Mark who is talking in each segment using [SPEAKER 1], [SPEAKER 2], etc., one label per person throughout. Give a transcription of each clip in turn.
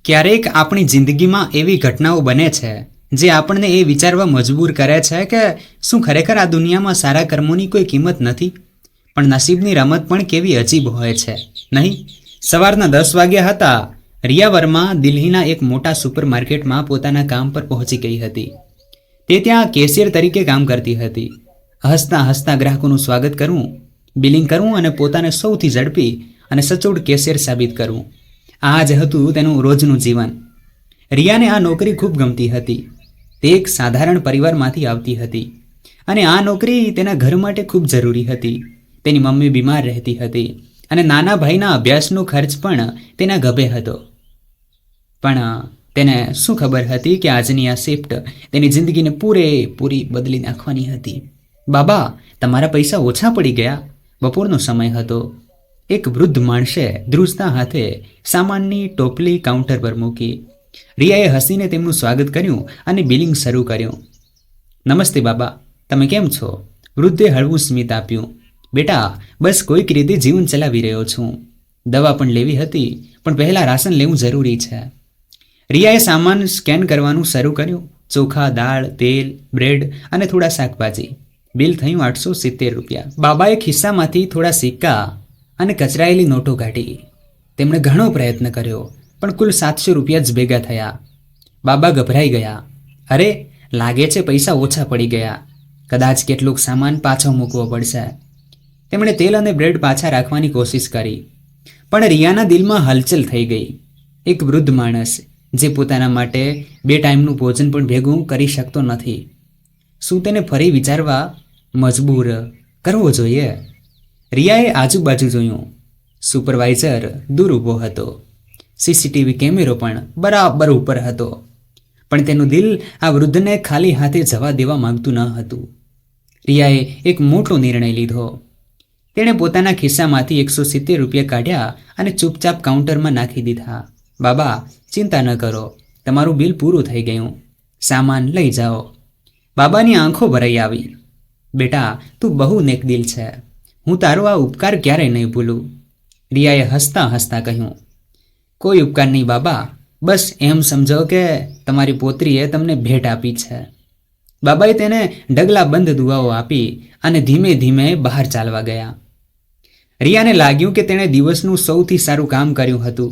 [SPEAKER 1] ક્યારેક આપણી જિંદગીમાં એવી ઘટનાઓ બને છે જે આપણને એ વિચારવા મજબૂર કરે છે કે શું ખરેખર આ દુનિયામાં સારા કર્મોની કોઈ કિંમત નથી? પણ નસીબની રમત પણ કેવી અજીબ હોય છે, નહીં? સવારના 10 વાગ્યા હતા. રિયા વર્મા દિલ્હીના એક મોટા સુપરમાર્કેટમાં પોતાના કામ પર પહોંચી ગઈ હતી. તે ત્યાં કેશિયર તરીકે કામ કરતી હતી. હસતા હસતા ગ્રાહકોનું સ્વાગત કરવું, બિલિંગ કરવું અને પોતાને સૌથી ઝડપી અને સચોટ કેશિયર સાબિત કરવું, આ જ હતું તેનું રોજનું જીવન. રિયાને આ નોકરી ખૂબ ગમતી હતી. તે એક સાધારણ પરિવારમાંથી આવતી હતી અને આ નોકરી તેના ઘર માટે ખૂબ જરૂરી હતી. તેની મમ્મી બીમાર રહેતી હતી અને નાના ભાઈના અભ્યાસનો ખર્ચ પણ તેના ગભે હતો. પણ તેને શું ખબર હતી કે આજની આ શિફ્ટ તેની જિંદગીને પૂરેપૂરી બદલી નાખવાની હતી. બાબા, તમારા પૈસા ઓછા પડી ગયા. બપોરનો સમય હતો. એક વૃદ્ધ માણસે ધ્રુજતા હાથે સામાનની ટોપલી કાઉન્ટર પર મૂકી. રિયાએ હસીને તેમનું સ્વાગત કર્યું અને બિલિંગ શરૂ કર્યું. નમસ્તે બાબા, તમે કેમ છો? વૃદ્ધે હળવું સ્મિત આપ્યું. બેટા, બસ કોઈક રીતે જીવન ચલાવી રહ્યો છું. દવા પણ લેવી હતી, પણ પહેલાં રાશન લેવું જરૂરી છે. રિયાએ સામાન સ્કેન કરવાનું શરૂ કર્યું. ચોખા, દાળ, તેલ, બ્રેડ અને થોડા શાકભાજી. બિલ થયું 870 રૂપિયા. બાબાએ ખિસ્સામાંથી થોડા સિક્કા અને કચરાયેલી નોટો કાઢી. તેમણે ઘણો પ્રયત્ન કર્યો, પણ કુલ 700 રૂપિયા જ ભેગા થયા. બાબા ગભરાઈ ગયા. અરે, લાગે છે પૈસા ઓછા પડી ગયા. કદાચ કેટલોક સામાન પાછો મૂકવો પડશે. તેમણે તેલ અને બ્રેડ પાછા રાખવાની કોશિશ કરી, પણ રિયાના દિલમાં હલચલ થઈ ગઈ. એક વૃદ્ધ માણસ જે પોતાના માટે 2 ટાઈમનું ભોજન પણ ભેગું કરી શકતો નથી, શું તેને ફરી વિચારવા મજબૂર કરવો જોઈએ? રિયાએ આજુબાજુ જોયું. સુપરવાઇઝર દૂર ઊભો હતો. સીસીટીવી કેમેરો પણ બરાબર ઉપર હતો. પણ તેનું દિલ આ વૃદ્ધને ખાલી હાથે જવા દેવા માંગતું ન હતું. રિયાએ એક મોટો નિર્ણય લીધો. તેણે પોતાના ખિસ્સામાંથી 170 રૂપિયા કાઢ્યા અને ચૂપચાપ કાઉન્ટરમાં નાખી દીધા. બાબા, ચિંતા ન કરો, તમારું બિલ પૂરું થઈ ગયું. સામાન લઈ જાઓ. બાબાની આંખો ભરાઈ આવી. બેટા, તું બહુ નેકદિલ છે. હું તારો આ ઉપકાર ક્યારેય નહીં ભૂલું. રિયાએ હસતા હસતા કહ્યું. કોઈ ઉપકાર નહીં બાબા, બસ એમ સમજો કે તમારી પોત્રીએ તમને ભેટ આપી છે. બાબાએ તેને ડગલાબંધ દુઆઓ આપી અને ધીમે ધીમે બહાર ચાલવા ગયા. રિયાને લાગ્યું કે તેણે દિવસનું સૌથી સારું કામ કર્યું હતું,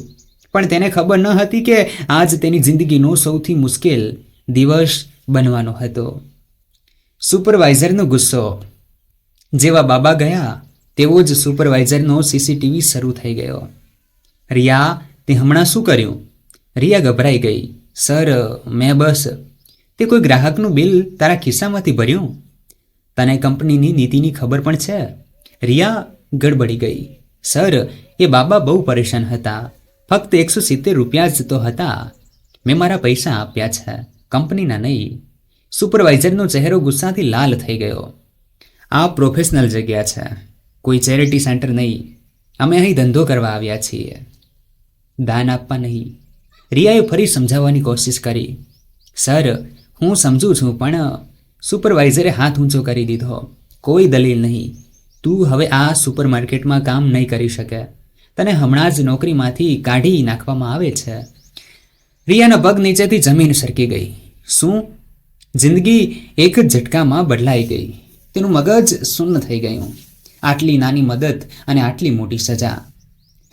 [SPEAKER 1] પણ તેને ખબર ન હતી કે આજ તેની જિંદગીનો સૌથી મુશ્કેલ દિવસ બનવાનો હતો. સુપરવાઇઝરનો ગુસ્સો. જેવા બાબા ગયા તેવો જ સુપરવાઇઝરનો સીસીટીવી શરૂ થઈ ગયો. રિયા, તે હમણાં શું કર્યું? રિયા ગભરાઈ ગઈ. સર, મેં બસ... તે કોઈ ગ્રાહકનું બિલ તારા ખિસ્સામાંથી ભર્યું? તને કંપનીની નીતિની ખબર પણ છે? રિયા ગડબડી ગઈ. સર, એ બાબા બહુ પરેશાન હતા. ફક્ત 170 રૂપિયા જ તો હતા. મેં મારા પૈસા આપ્યા છે, કંપનીના નહીં. સુપરવાઇઝરનો ચહેરો ગુસ્સાથી લાલ થઈ ગયો. આ પ્રોફેશનલ જગ્યા છે, કોઈ ચેરિટી સેન્ટર નહીં. અમે અહીં ધંધો કરવા આવ્યા છીએ, દાન આપવા નહીં. રિયાએ ફરી સમજાવવાની કોશિશ કરી. સર, હું સમજુ છું, પણ... સુપરવાઇઝરે હાથ ઊંચો કરી દીધો. કોઈ દલીલ નહીં. તું હવે આ સુપરમાર્કેટમાં કામ નહીં કરી શકે. તને હમણાં જ નોકરીમાંથી કાઢી નાખવામાં આવે છે. રિયાના પગ નીચેથી જમીન સરકી ગઈ. શું? જિંદગી એક જ ઝટકામાં બદલાઈ ગઈ. તેનું મગજ શૂન્ય થઈ ગયું. આટલી નાની મદદ અને આટલી મોટી સજા.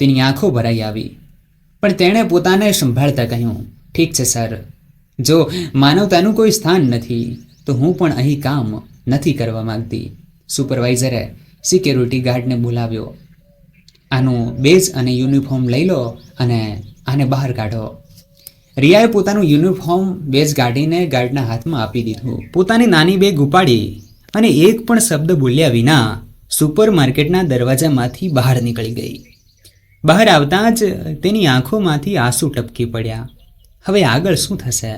[SPEAKER 1] તેની આંખો ભરાઈ આવી. પણ તેણે પોતાને સંભાળતા કહ્યું, ઠીક છે સર, જો માનવતાનું કોઈ સ્થાન નથી તો હું પણ અહીં કામ નથી કરવા માંગતી. સુપરવાઇઝરે સિક્યોરિટી ગાર્ડને બોલાવ્યો. આનું બેજ અને યુનિફોર્મ લઈ લો અને આને બહાર કાઢો. રિયાએ પોતાનું યુનિફોર્મ બેજ કાઢીને ગાર્ડના હાથમાં આપી દીધું. પોતાની નાની બેગ ઉપાડી અને એક પણ શબ્દ બોલ્યા વિના સુપરમાર્કેટના દરવાજામાંથી બહાર નીકળી ગઈ. બહાર આવતાં જ તેની આંખોમાંથી આંસુ ટપકી પડ્યા. હવે આગળ શું થશે?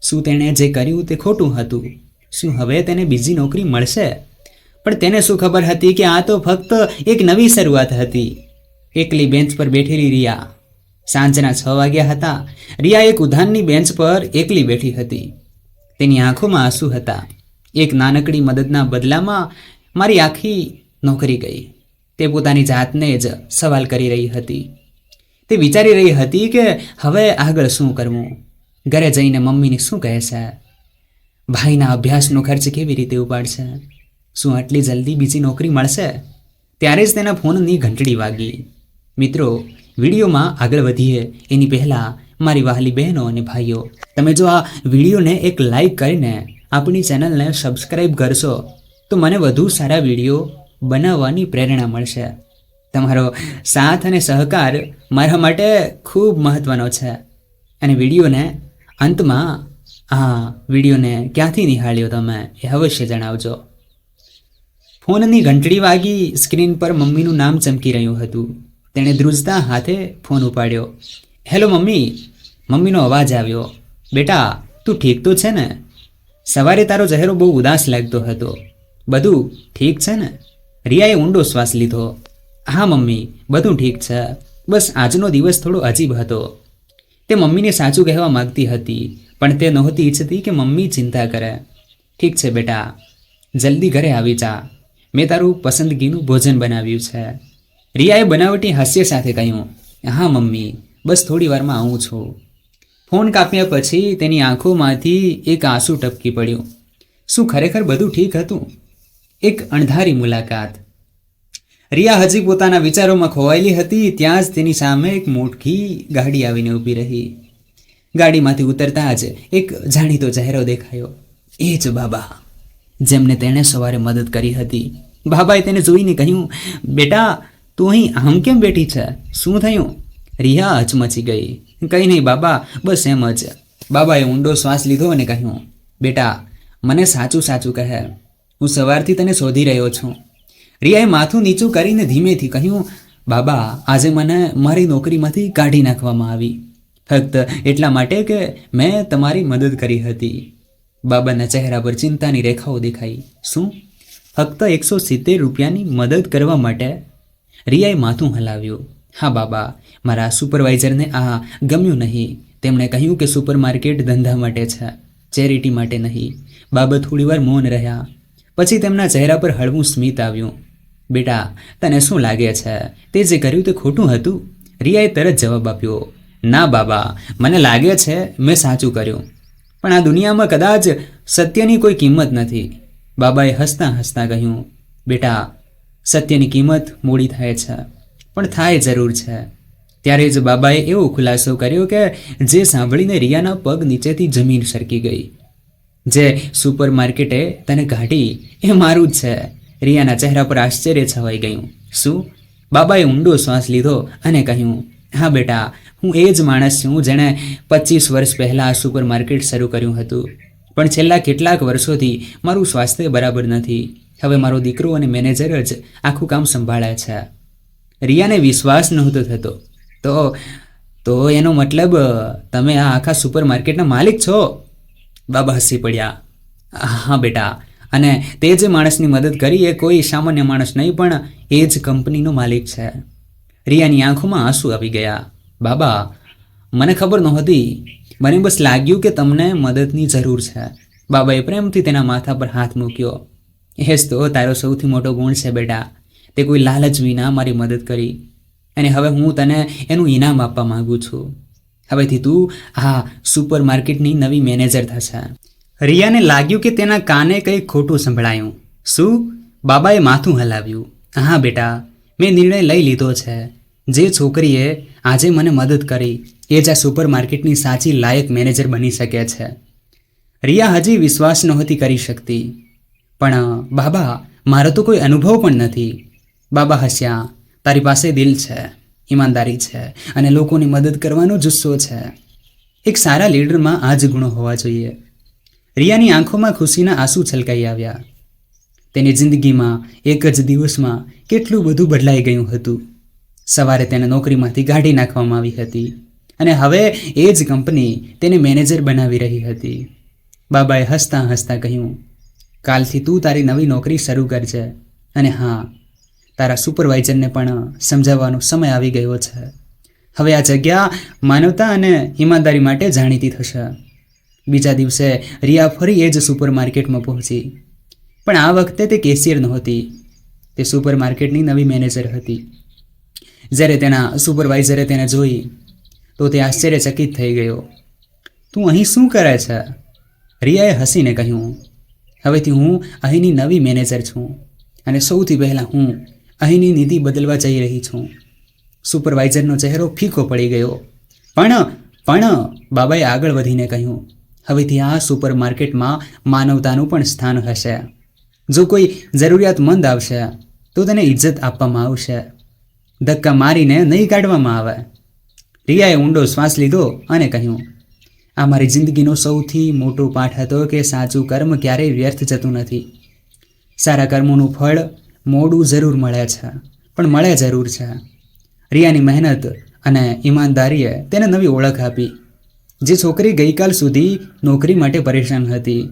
[SPEAKER 1] શું તેણે જે કર્યું તે ખોટું હતું? શું હવે તેને બીજી નોકરી મળશે? પણ તેને શું ખબર હતી કે આ તો ફક્ત એક નવી શરૂઆત હતી. એકલી બેન્ચ પર બેઠેલી રિયા. સાંજના 6 વાગ્યા હતા. રિયા એક ઉધાનની બેન્ચ પર એકલી બેઠી હતી. તેની આંખોમાં આંસુ હતા. એક નાનકડી મદદના બદલામાં મારી આખી નોકરી ગઈ. તે પોતાની જાતને જ સવાલ કરી રહી હતી. તે વિચારી રહી હતી કે હવે આગળ શું કરવું, ઘરે જઈને મમ્મીને શું કહેશે, ભાઈના અભ્યાસનો ખર્ચ કેવી રીતે ઉપાડશે, શું આટલી જલ્દી બીજી નોકરી મળશે? ત્યારે જ તેના ફોનની ઘંટડી વાગી. મિત્રો, વિડીયોમાં આગળ વધીએ એની પહેલાં મારી વહાલી બહેનો અને ભાઈઓ, તમે જો આ વિડીયોને એક લાઈક કરીને આપણી ચેનલને સબસ્ક્રાઈબ કરશો તો મને વધુ સારા વિડીયો બનાવવાની પ્રેરણા મળશે. તમારો સાથ અને સહકાર મારા માટે ખૂબ મહત્ત્વનો છે. અને વિડીયોને અંતમાં વિડીયોને ક્યાંથી નિહાળ્યો તમે એ અવશ્ય જણાવજો. ફોનની ઘંટડી વાગી. સ્ક્રીન પર મમ્મીનું નામ ચમકી રહ્યું હતું. તેણે ધ્રુજતા હાથે ફોન ઉપાડ્યો. Hello mummy. મમ્મીનો અવાજ આવ્યો. બેટા, તું ઠીક તો છે ને? સવારે તારો ચહેરો બહુ ઉદાસ લાગતો હતો. બધું ઠીક છે ને? રિયાએ ઊંડો શ્વાસ લીધો. હા મમ્મી, બધું ઠીક છે. બસ આજનો દિવસ થોડો અજીબ હતો. તે મમ્મીને સાચું કહેવા માગતી હતી, પણ તે નહોતી ઈચ્છતી કે મમ્મી ચિંતા કરે. ઠીક છે બેટા, જલ્દી ઘરે આવી જા. મેં તારું પસંદગીનું ભોજન બનાવ્યું છે. રિયાએ બનાવટી હાસ્ય સાથે કહ્યું. હા મમ્મી, બસ થોડી વારમાં આવું છું. ફોન કાપ્યા પછી તેની આંખોમાંથી એક આંસુ ટપકી પડ્યું. શું ખરેખર બધું ઠીક હતું? એક અણધારી મુલાકાત. રિયા હજી પોતાના વિચારોમાં ખોવાયેલી હતી ત્યાં જ તેની સામે એક મોટી ગાડી આવીને ઊભી રહી. ગાડીમાંથી ઉતરતા જ એક જાણીતો ચહેરો દેખાયો. એ જ બાબા, જેમને તેણે સવારે મદદ કરી હતી. બાબાએ તેને જોઈને કહ્યું, બેટા તું અહીં આમ કેમ બેઠી છે? શું થયું? રિયા હચમચી ગઈ. કંઈ નહીં બાબા, બસ એમ જ. બાબાએ ઊંડો શ્વાસ લીધો અને કહ્યું, બેટા મને સાચું સાચું કહે, હું સવારથી તને શોધી રહ્યો છું. રિયાએ માથું નીચું કરીને ધીમેથી કહ્યું, બાબા આજે મને મારી નોકરીમાંથી કાઢી નાખવામાં આવી, ફક્ત એટલા માટે કે મેં તમારી મદદ કરી હતી. બાબાના ચહેરા પર ચિંતાની રેખાઓ દેખાઈ. શું? ફક્ત 170 રૂપિયાની મદદ કરવા માટે? રિયાએ માથું હલાવ્યું. હા બાબા, મારા સુપરવાઇઝરને આ ગમ્યું નહીં. તેમણે કહ્યું કે સુપરમાર્કેટ ધંધા માટે છે, ચેરિટી માટે નહીં. બાબા થોડીવાર મૌન રહ્યા. પછી તેમના ચહેરા પર હળવું સ્મિત આવ્યું. બેટા તને શું લાગે છે, તે જે કર્યું તે ખોટું હતું? રિયાએ તરત જવાબ આપ્યો. ના બાબા, મને લાગે છે મેં સાચું કર્યું, પણ આ દુનિયામાં કદાચ સત્યની કોઈ કિંમત નથી. બાબાએ હસતા હસતા કહ્યું, બેટા સત્યની કિંમત મોડી થાય છે, પણ થાય જરૂર છે. ત્યારે જ બાબાએ એવો ખુલાસો કર્યો કે જે સાંભળીને રિયાના પગ નીચેથી જમીન સરકી ગઈ. જે સુપરમાર્કેટે તને કાઢી એ મારું જ છે. રિયાના ચહેરા પર આશ્ચર્ય છવાઈ ગયું. શું? બાબાએ ઊંડો શ્વાસ લીધો અને કહ્યું, હા બેટા, હું એ જ માણસ છું જેણે 25 વર્ષ પહેલાં આ સુપરમાર્કેટ શરૂ કર્યું હતું, પણ છેલ્લા કેટલાક વર્ષોથી મારું સ્વાસ્થ્ય બરાબર નથી. હવે મારો દીકરો અને મેનેજર જ આખું કામ સંભાળે છે. રિયાને વિશ્વાસ નહોતો થતો. તો એનો મતલબ તમે આ આખા સુપરમાર્કેટના માલિક છો? બાબા હસી પડ્યા. હા બેટા, અને તે જે માણસની મદદ કરી એ કોઈ સામાન્ય માણસ નહીં, પણ એ જ કંપનીનો માલિક છે. રિયાની આંખોમાં આંસુ આવી ગયા. બાબા મને ખબર નહોતી, મને બસ લાગ્યું કે તમને મદદની જરૂર છે. બાબાએ પ્રેમથી તેના માથા પર હાથ મૂક્યો. એ જ તો તારો સૌથી મોટો ગુણ છે બેટા, તે કોઈ લાલચ વિના મારી મદદ કરી, અને હવે હું તને એનું ઇનામ આપવા માંગુ છું. હવેથી તું આ સુપરમાર્કેટની નવી મેનેજર થશે. રિયાને લાગ્યું કે તેના કાને કંઈ ખોટું સંભળાયું. શું? બાબાએ માથું હલાવ્યું. હા બેટા, મેં નિર્ણય લઈ લીધો છે. જે છોકરીએ આજે મને મદદ કરી એ જ આ સુપરમાર્કેટની સાચી લાયક મેનેજર બની શકે છે. રિયા હજી વિશ્વાસ નહોતી કરી શકતી. પણ બાબા મારો તો કોઈ અનુભવ પણ નથી. બાબા હસ્યા. તારી પાસે દિલ છે, ઈમાનદારી છે અને લોકોની મદદ કરવાનો જુસ્સો છે. એક સારા લીડરમાં આ જ ગુણો હોવા જોઈએ. રિયાની આંખોમાં ખુશીના આંસુ છલકાઈ આવ્યા. તેની જિંદગીમાં એક જ દિવસમાં કેટલું બધું બદલાઈ ગયું હતું. સવારે તેને નોકરીમાંથી કાઢી નાખવામાં આવી હતી અને હવે એ જ કંપની તેને મેનેજર બનાવી રહી હતી. બાબાએ હસતા હસતા કહ્યું, કાલથી તું તારી નવી નોકરી શરૂ કરજે, અને હા, તારા સુપરવાઇઝરને પણ સમજાવવાનો સમય આવી ગયો છે. હવે આ જગ્યા માનવતા અને ઈમાનદારી માટે જાણીતી થશે. બીજા દિવસે રિયા ફરી એ જ સુપરમાર્કેટમાં પહોંચી, પણ આ વખતે તે કેશિયર નહોતી, તે સુપરમાર્કેટની નવી મેનેજર હતી. જ્યારે તેના સુપરવાઇઝરે તેને જોઈ તો તે આશ્ચર્યચકિત થઈ ગયો. તું અહીં શું કરે છે? રિયાએ હસીને કહ્યું, હવેથી હું અહીંની નવી મેનેજર છું અને સૌથી પહેલાં હું અહીંની નીતિ બદલવા જઈ રહી છું. સુપરવાઇઝરનો ચહેરો ફીકો પડી ગયો. પણ બાબાએ આગળ વધીને કહ્યું, હવેથી આ સુપરમાર્કેટમાં માનવતાનું પણ સ્થાન હશે. જો કોઈ જરૂરિયાતમંદ આવશે તો તેને ઇજ્જત આપવામાં આવશે, ધક્કા મારીને નહીં કાઢવામાં આવે. રિયાએ ઊંડો શ્વાસ લીધો અને કહ્યું, આ મારી જિંદગીનો સૌથી મોટો પાઠ હતો કે સાચું કર્મ ક્યારેય વ્યર્થ જતું નથી. સારા કર્મોનું ફળ મોડું જરૂર મળે છે, પણ મળે જરૂર છે. રિયાની મહેનત અને ઈમાનદારીએ તેને નવી ઓળખ આપી. જે છોકરી ગઈકાલ સુધી નોકરી માટે પરેશાન હતી,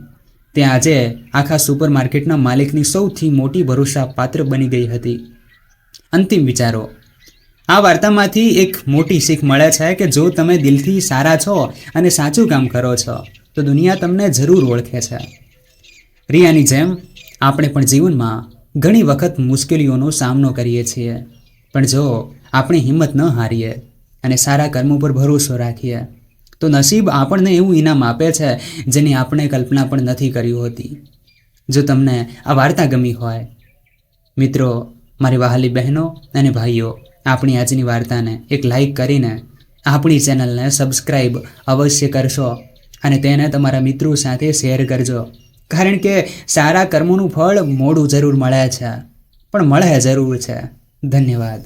[SPEAKER 1] તે આજે આખા સુપરમાર્કેટના માલિકની સૌથી મોટી ભરોસાપાત્ર બની ગઈ હતી. અંતિમ વિચારો. આ વાર્તામાંથી એક મોટી શીખ મળે છે કે જો તમે દિલથી સારા છો અને સાચું કામ કરો છો તો દુનિયા તમને જરૂર ઓળખે છે. રિયાની જેમ આપણે પણ જીવનમાં ઘણી વખત મુશ્કેલીઓનો સામનો કરીએ છીએ, પણ જો આપણે હિંમત ન હારીએ અને સારા કર્મો પર ભરોસો રાખીએ તો નસીબ આપણને એવું ઇનામ આપે છે જેની આપણે કલ્પના પણ નથી કરી હોતી. જો તમને આ વાર્તા ગમી હોય, મિત્રો, મારી વહાલી બહેનો અને ભાઈઓ, આપણી આજની વાર્તાને એક લાઈક કરીને આપણી ચેનલને સબસ્ક્રાઈબ અવશ્ય કરશો અને તેને તમારા મિત્રો સાથે શેર કરજો, કારણ કે સારા કર્મોનું ફળ મોડું જરૂર મળે છે, પણ મળે જરૂર છે. ધન્યવાદ.